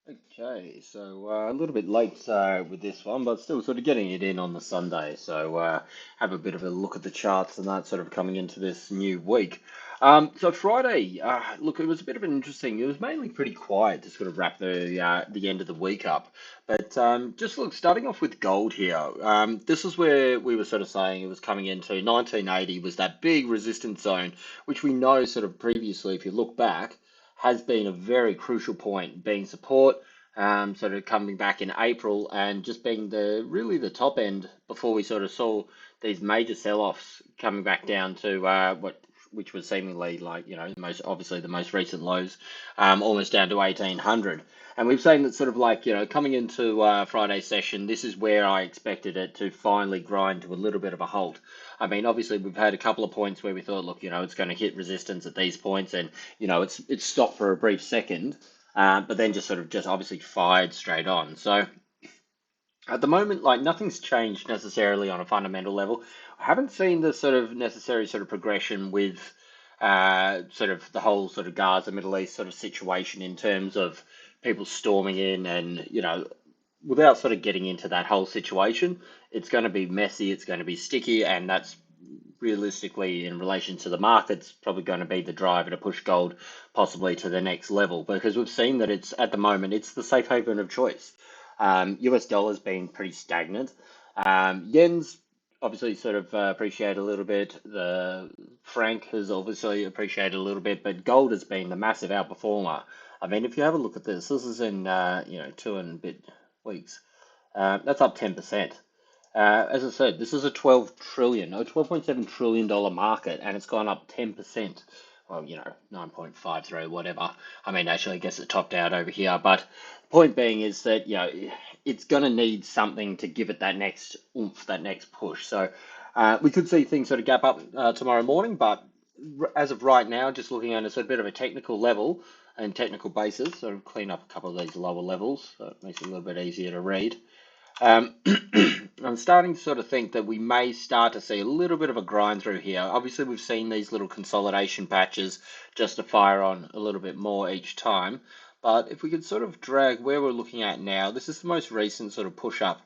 Okay, so a little bit late with this one, but still sort of getting it in on the Sunday. So have a bit of a look at the charts and that sort of coming into this new week. So Friday, look, it was a bit of an interesting. It was mainly pretty quiet to sort of wrap the end of the week up. But just look, starting off with gold here. This is where we were sort of saying it was coming into 1980 was that big resistance zone, which we know sort of previously, if you look back has been a very crucial point, being support, sort of coming back in April and just being the really the top end before we sort of saw these major sell-offs coming back down to what which was seemingly like most obviously the most recent lows, almost down to 1800. And we've seen that sort of like coming into Friday's session, this is where I expected it to finally grind to a little bit of a halt. I mean, obviously we've had a couple of points where we thought, look, it's going to hit resistance at these points, and it's stopped for a brief second, but then just obviously fired straight on. So at the moment, like nothing's changed necessarily on a fundamental level. I haven't seen the sort of necessary sort of progression with sort of the whole sort of Gaza, Middle East sort of situation in terms of people storming in and, without sort of getting into that whole situation, it's going to be messy, it's going to be sticky, and that's realistically in relation to the markets probably going to be the driver to push gold possibly to the next level because we've seen that it's at the moment it's the safe haven of choice. US dollar's been pretty stagnant. Yen's obviously sort of appreciated a little bit. The franc has obviously appreciated a little bit, but gold has been the massive outperformer. I mean, if you have a look at this is in 2 and a bit weeks. That's up 10%. As I said, this is a 12.7 trillion dollar market, and it's gone up 10%. Well, 9.53, whatever. I mean, actually, I guess it topped out over here. But the point being is that, it's going to need something to give it that next oomph, that next push. So we could see things sort of gap up tomorrow morning, but as of right now, just looking at a sort of bit of a technical level and technical basis, sort of clean up a couple of these lower levels, so it makes it a little bit easier to read. Um, I'm starting to sort of think that we may start to see a little bit of a grind through here. Obviously, we've seen these little consolidation patches just to fire on a little bit more each time. But if we could sort of drag where we're looking at now, this is the most recent sort of push up.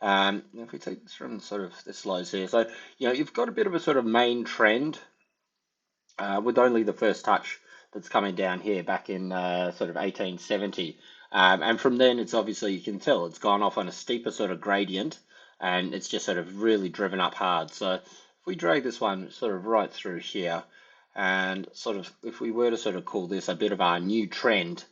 If we take this from sort of this lows here, so you've got a bit of a sort of main trend with only the first touch that's coming down here back in sort of 1870. And from then, it's obviously, you can tell it's gone off on a steeper sort of gradient and it's just sort of really driven up hard. So if we drag this one sort of right through here and sort of, if we were to sort of call this a bit of our new trend,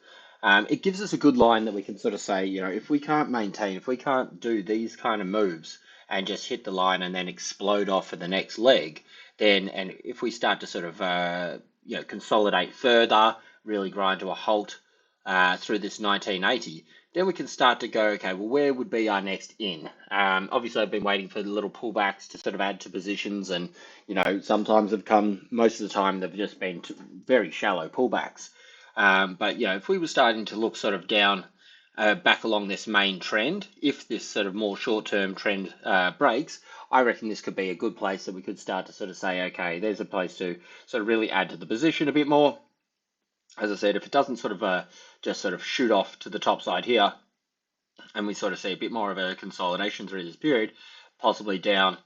it gives us a good line that we can sort of say, if we can't maintain, if we can't do these kind of moves and just hit the line and then explode off for the next leg, then, and if we start to sort of, consolidate further, really grind to a halt through this 1980, then we can start to go, okay, well, where would be our next in? Obviously, I've been waiting for the little pullbacks to sort of add to positions, and sometimes they've come, most of the time they've just been very shallow pullbacks. But if we were starting to look sort of down back along this main trend, if this sort of more short-term trend breaks, I reckon this could be a good place that we could start to sort of say, okay, there's a place to sort of really add to the position a bit more. As I said, if it doesn't sort of just sort of shoot off to the top side here, and we sort of see a bit more of a consolidation through this period, possibly down.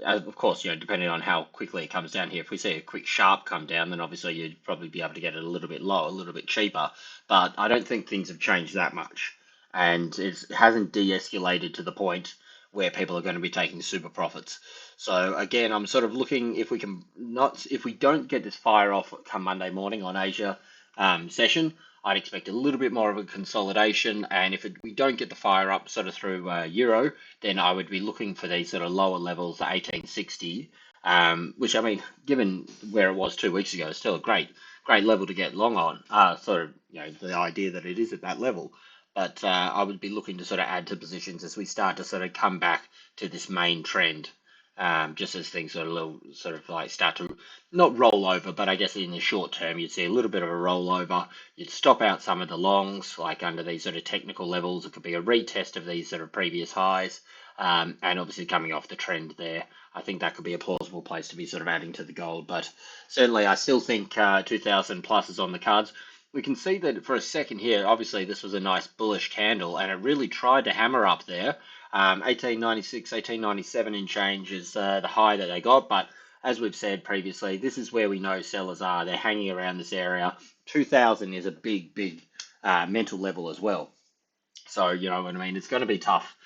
Of course, depending on how quickly it comes down here. If we see a quick sharp come down, then obviously you'd probably be able to get it a little bit lower, a little bit cheaper. But I don't think things have changed that much, and it hasn't de-escalated to the point where people are going to be taking super profits. So again, I'm sort of looking if we can not, if we don't get this fire off come Monday morning on Asia session, I'd expect a little bit more of a consolidation, and if we don't get the fire up sort of through Euro, then I would be looking for these sort of lower levels, 1860, which I mean, given where it was 2 weeks ago, is still a great level to get long on. Sort of, the idea that it is at that level, but I would be looking to sort of add to positions as we start to sort of come back to this main trend. Just as things sort of sort of like start to not roll over, but I guess in the short term, you'd see a little bit of a rollover. You'd stop out some of the longs, like under these sort of technical levels. It could be a retest of these sort of previous highs, and obviously coming off the trend there. I think that could be a plausible place to be sort of adding to the gold, but certainly I still think 2000 plus is on the cards. we can see that for a second here, obviously this was a nice bullish candle and it really tried to hammer up there. 1896, 1897 in change is the high that they got, but as we've said previously, this is where we know sellers are. They're hanging around this area. 2000 is a big mental level as well. So, you know what I mean? It's going to be tough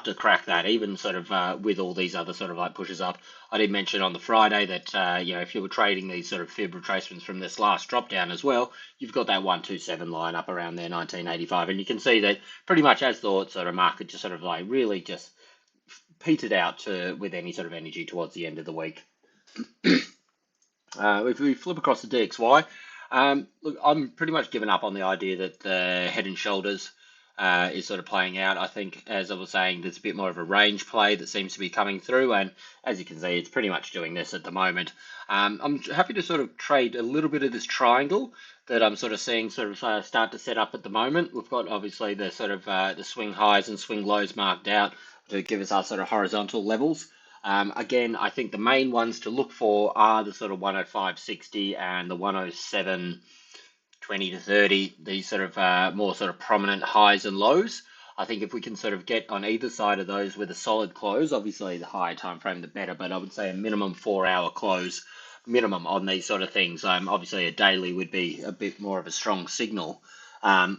to crack that, even sort of with all these other sort of like pushes up. I did mention on the Friday that, you know, if you were trading these sort of fib retracements from this last drop down as well, you've got that 127 line up around there, 1985. And you can see that pretty much as the sort of market just sort of like really just petered out with any sort of energy towards the end of the week. If we flip across the DXY, look, I'm pretty much given up on the idea that the head and shoulders is sort of playing out. I think, as I was saying, there's a bit more of a range play that seems to be coming through, and as you can see, it's pretty much doing this at the moment. I'm happy to sort of trade a little bit of this triangle that I'm sort of seeing start to set up at the moment. We've got obviously the sort of the swing highs and swing lows marked out to give us our sort of horizontal levels. Again, I think the main ones to look for are the sort of 105.60 and the 107.20 to 30, these sort of more sort of prominent highs and lows. I think if we can sort of get on either side of those with a solid close, obviously the higher time frame the better, but I would say a minimum 4-hour close minimum on these sort of things. Obviously a daily would be a bit more of a strong signal.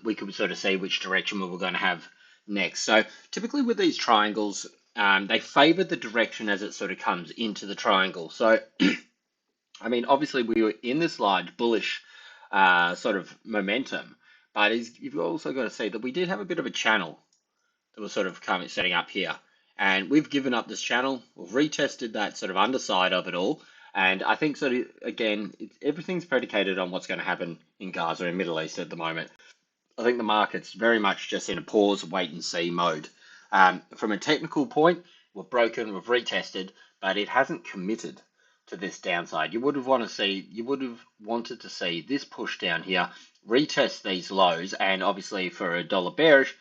We could sort of see which direction we were going to have next. So typically with these triangles, they favor the direction as it sort of comes into the triangle. So, I mean, obviously we were in this large bullish sort of momentum, but you've also got to see that we did have a bit of a channel that was sort of setting up here. And we've given up this channel, we've retested that sort of underside of it all. And I think sort of, again, everything's predicated on what's going to happen in Gaza and Middle East at the moment. I think the market's very much just in a pause, wait and see mode. From a technical point, we've broken, we've retested, but it hasn't committed to this downside. You would have wanted to see this push down here, retest these lows, and obviously for a dollar bearish,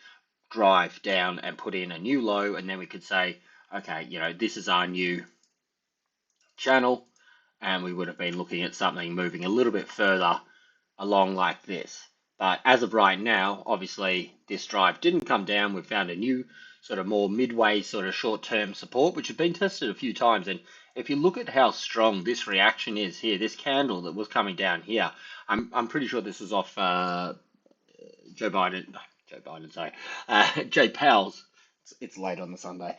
drive down and put in a new low, and then we could say, okay, you know, this is our new channel, and we would have been looking at something moving a little bit further along like this. But as of right now, obviously this drive didn't come down. We've found a new sort of more midway sort of short-term support, which has been tested a few times. And if you look at how strong this reaction is here, this candle that was coming down here, I'm pretty sure this is off Jay Powell's. It's late on the Sunday.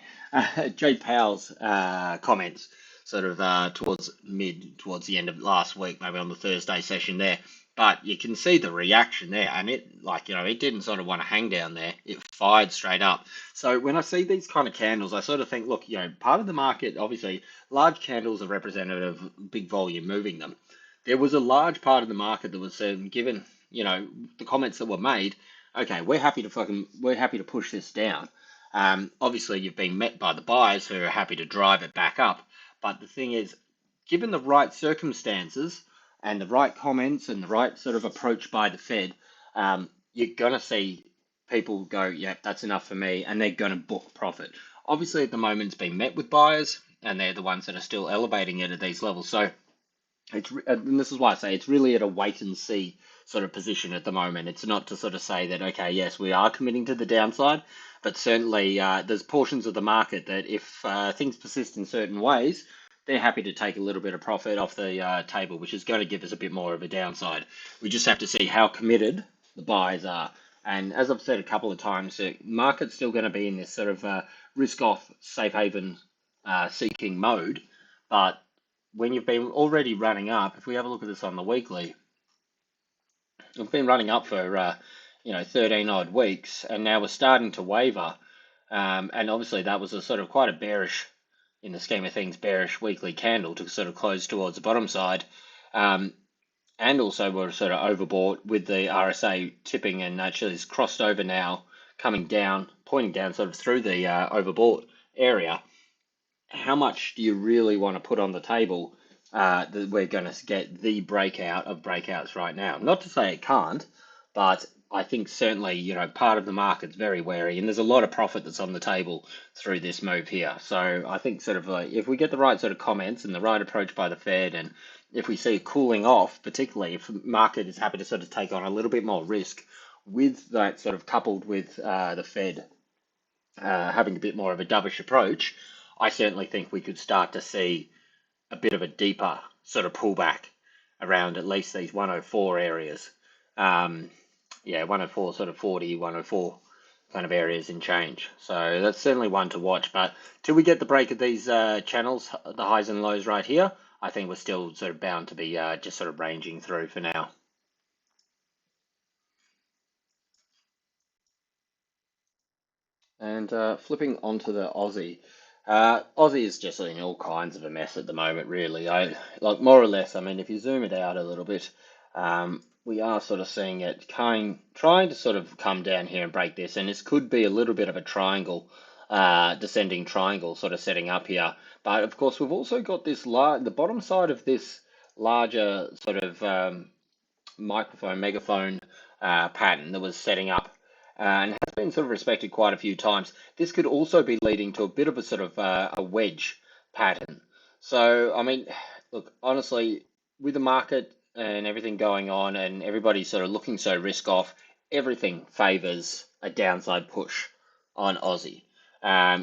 Jay Powell's comments sort of towards the end of last week, maybe on the Thursday session there. But you can see the reaction there, and it, like, you know, it didn't sort of want to hang down there. It fired straight up. So when I see these kind of candles, I sort of think, look, you know, part of the market, obviously, large candles are representative of big volume moving them. There was a large part of the market that was given, you know, the comments that were made. Okay, we're happy to push this down. Obviously, you've been met by the buyers who are happy to drive it back up. But the thing is, given the right circumstances and the right comments and the right sort of approach by the Fed, you're going to see people go, yeah, that's enough for me, and they're going to book profit. Obviously, at the moment, it's been met with buyers, and they're the ones that are still elevating it at these levels. So, and this is why I say it's really at a wait and see sort of position at the moment. It's not to sort of say that, okay, yes, we are committing to the downside, but certainly there's portions of the market that if things persist in certain ways, they're happy to take a little bit of profit off the table, which is going to give us a bit more of a downside. We just have to see how committed the buyers are. And as I've said a couple of times, the market's still going to be in this sort of risk-off, safe haven seeking mode. But when you've been already running up, if we have a look at this on the weekly, we've been running up for 13 odd weeks, and now we're starting to waver. And obviously that was a sort of quite a bearish, in the scheme of things, bearish weekly candle to sort of close towards the bottom side. And also we're sort of overbought with the RSA tipping, and actually it's crossed over now, coming down, pointing down sort of through the overbought area. How much do you really want to put on the table that we're going to get the breakout of breakouts right now? Not to say it can't, but I think certainly, you know, part of the market's very wary, and there's a lot of profit that's on the table through this move here. So I think sort of if we get the right sort of comments and the right approach by the Fed, and if we see cooling off, particularly if the market is happy to sort of take on a little bit more risk with that sort of coupled with the Fed having a bit more of a dovish approach, I certainly think we could start to see a bit of a deeper sort of pullback around at least these 104 areas. Um, yeah, 104 sort of 40, 104 kind of areas in change. So that's certainly one to watch. But till we get the break of these channels, the highs and lows right here, I think we're still sort of bound to be just sort of ranging through for now. And flipping onto the Aussie, Aussie is just in all kinds of a mess at the moment, really. I like more or less. I mean, if you zoom it out a little bit, we are sort of seeing it trying to sort of come down here and break this, and this could be a little bit of a triangle, descending triangle, sort of setting up here. But of course, we've also got this the bottom side of this larger sort of megaphone pattern that was setting up and has been sort of respected quite a few times. This could also be leading to a bit of a sort of a wedge pattern. So, I mean, look, honestly, with the market and everything going on and everybody sort of looking so risk off, everything favors a downside push on Aussie.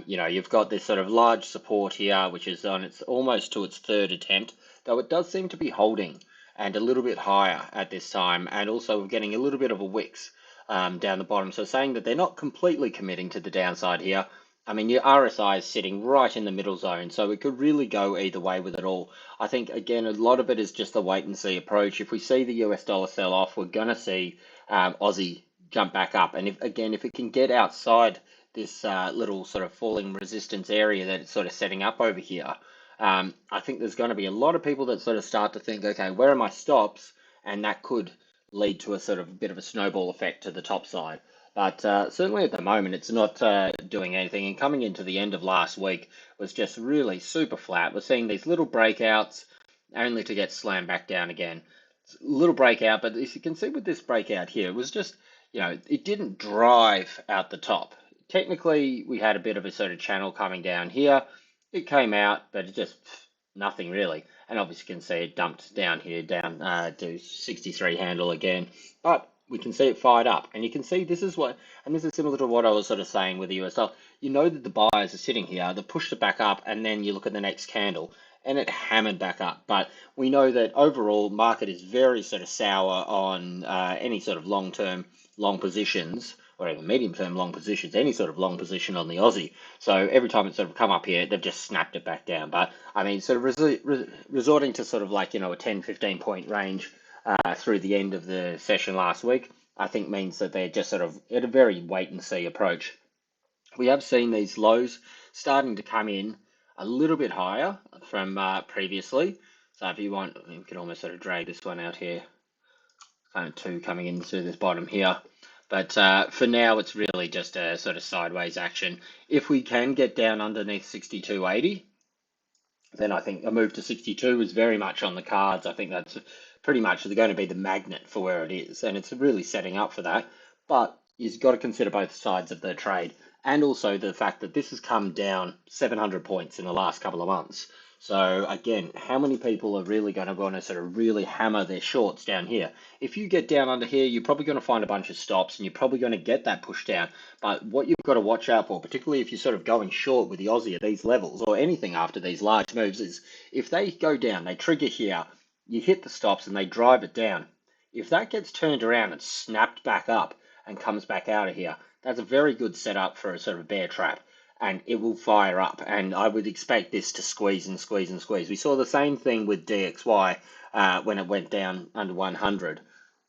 You've got this sort of large support here, which is on its almost to its third attempt, though it does seem to be holding and a little bit higher at this time, and also we're getting a little bit of a wicks down the bottom. So saying that they're not completely committing to the downside here. I mean, your RSI is sitting right in the middle zone, so it could really go either way with it all. I think, again, a lot of it is just the wait and see approach. If we see the US dollar sell off, we're going to see Aussie jump back up. And if it can get outside this little sort of falling resistance area that it's sort of setting up over here, I think there's going to be a lot of people that sort of start to think, okay, where are my stops? And that could lead to a sort of bit of a snowball effect to the top side. But certainly at the moment, it's not doing anything. And coming into the end of last week was just really super flat. We're seeing these little breakouts only to get slammed back down again. Little breakout, but as you can see with this breakout here, it was just, it didn't drive out the top. Technically, we had a bit of a sort of channel coming down here. It came out, but it just nothing really. And obviously you can see it dumped down here, down to 63 handle again. But we can see it fired up. And you can see this is similar to what I was sort of saying with the US dollar. You know that the buyers are sitting here, they pushed it back up, and then you look at the next candle, and it hammered back up. But we know that overall, market is very sort of sour on any sort of long-term long positions, or even medium-term long positions, any sort of long position on the Aussie. So every time it's sort of come up here, they've just snapped it back down. But I mean, sort of resorting to sort of like, a 10, 15 point range through the end of the session last week, I think means that they're just sort of at a very wait and see approach. We have seen these lows starting to come in a little bit higher from previously. So if you want, you can almost sort of drag this one out here, kind of two coming into this bottom here. But for now, it's really just a sort of sideways action. If we can get down underneath 62.80, then I think a move to 62 is very much on the cards. I think that's pretty much going to be the magnet for where it is, and it's really setting up for that. But you've got to consider both sides of the trade, and also the fact that this has come down 700 points in the last couple of months. So again, how many people are really going to want to sort of really hammer their shorts down here? If you get down under here, you're probably going to find a bunch of stops, and you're probably going to get that push down. But what you've got to watch out for, particularly if you're sort of going short with the Aussie at these levels, or anything after these large moves, is if they go down, they trigger here, you hit the stops and they drive it down. If that gets turned around and snapped back up and comes back out of here, that's a very good setup for a sort of bear trap, and it will fire up. And I would expect this to squeeze and squeeze and squeeze. We saw the same thing with DXY when it went down under 100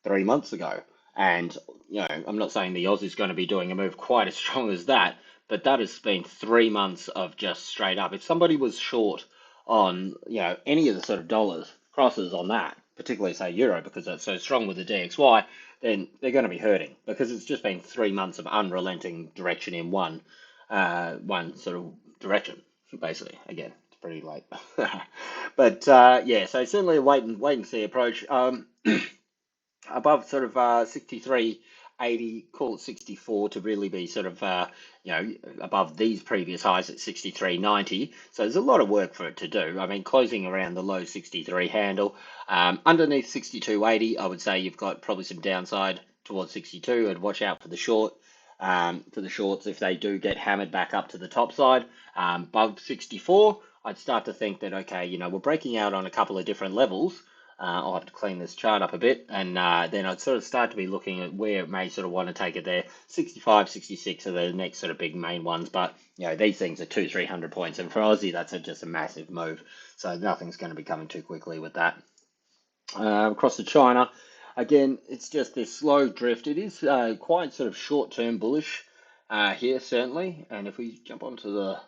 3 months ago. And, I'm not saying the Auss is going to be doing a move quite as strong as that, but that has been 3 months of just straight up. If somebody was short on, any of the sort of dollars crosses on that, particularly say euro, because that's so strong with the DXY, then they're going to be hurting because it's just been 3 months of unrelenting direction in one sort of direction, basically. Again, it's pretty late. But yeah, so certainly a wait and see approach. Above sort of 63 80, call it 64 to really be sort of, above these previous highs at 63.90. So there's a lot of work for it to do. I mean, closing around the low 63 handle. Underneath 62.80, I would say you've got probably some downside towards 62, and watch out for the shorts if they do get hammered back up to the top side. Above 64, I'd start to think that, okay, we're breaking out on a couple of different levels. I'll have to clean this chart up a bit, and then I'd sort of start to be looking at where it may sort of want to take it there. 65, 66 are the next sort of big main ones, but these things are 200-300 points, and for Aussie, that's just a massive move. So nothing's going to be coming too quickly with that. Across to China, again, it's just this slow drift. It is quite sort of short-term bullish here, certainly. And if we jump onto the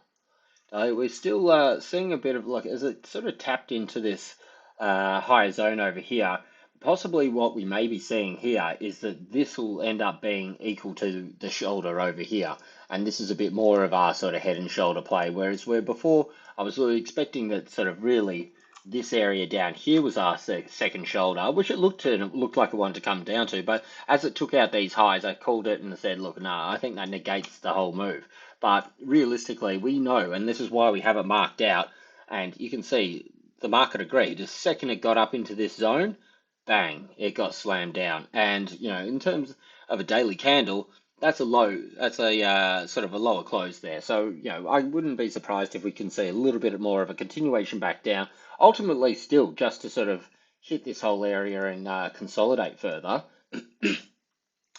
we're still seeing a bit of as it sort of tapped into this higher zone over here. Possibly what we may be seeing here is that this will end up being equal to the shoulder over here. And this is a bit more of our sort of head and shoulder play. Whereas where before I was really expecting that sort of really this area down here was our second shoulder, which it looked like it wanted to come down to. But as it took out these highs, I called it and said, look, no, I think that negates the whole move. But realistically, we know, and this is why we have it marked out, and you can see the market agreed. The second it got up into this zone, bang, it got slammed down. And, in terms of a daily candle, that's a low, that's a sort of a lower close there. So, I wouldn't be surprised if we can see a little bit more of a continuation back down, ultimately still just to sort of hit this whole area and consolidate further.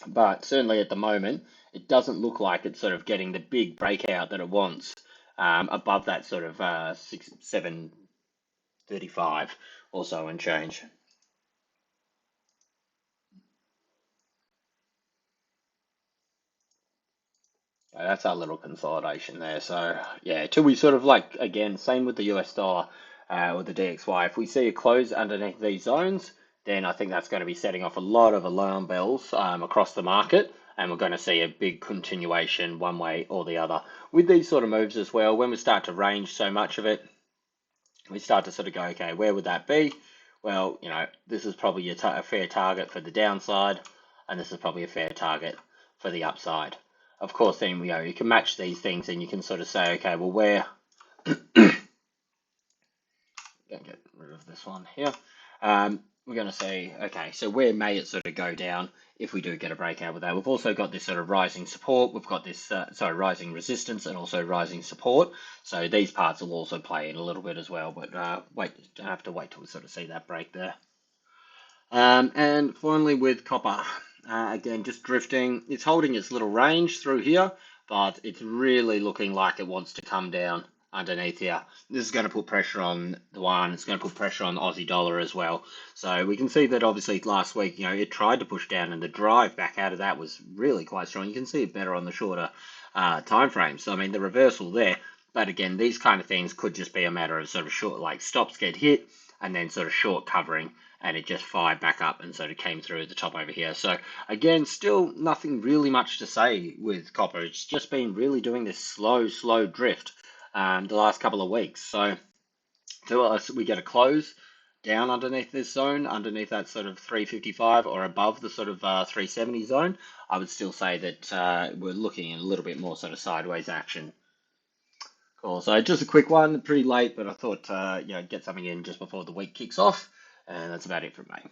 But certainly at the moment, it doesn't look like it's sort of getting the big breakout that it wants above that sort of 735 or so and change. That's our little consolidation there. So yeah, till we sort of again, same with the US dollar with the DXY. If we see a close underneath these zones, then I think that's going to be setting off a lot of alarm bells across the market, and we're going to see a big continuation one way or the other. With these sort of moves as well, when we start to range so much of it, we start to sort of go, okay, where would that be? Well, this is probably a fair target for the downside, and this is probably a fair target for the upside. Of course, then you can match these things, and you can sort of say, okay, well, where? Gonna get rid of this one here. We're going to say, okay, so where may it sort of go down if we do get a breakout with that? We've also got this sort of rising support. We've got this, rising resistance and also rising support. So these parts will also play in a little bit as well, but I have to wait till we sort of see that break there. And finally with copper, again, just drifting. It's holding its little range through here, but it's really looking like it wants to come down underneath here. This is going to put pressure on the yuan. It's going to put pressure on the Aussie dollar as well. So we can see that obviously last week, it tried to push down, and the drive back out of that was really quite strong. You can see it better on the shorter time frame. So I mean, the reversal there. But again, these kind of things could just be a matter of sort of short, like stops get hit and then sort of short covering, and it just fired back up and sort of came through the top over here. So again, still nothing really much to say with copper. It's just been really doing this slow drift the last couple of weeks. So until we get a close down underneath this zone, underneath that sort of 355 or above the sort of 370 zone, I would still say that we're looking at a little bit more sort of sideways action. Cool. So just a quick one, pretty late, but I thought, get something in just before the week kicks off, and that's about it from me.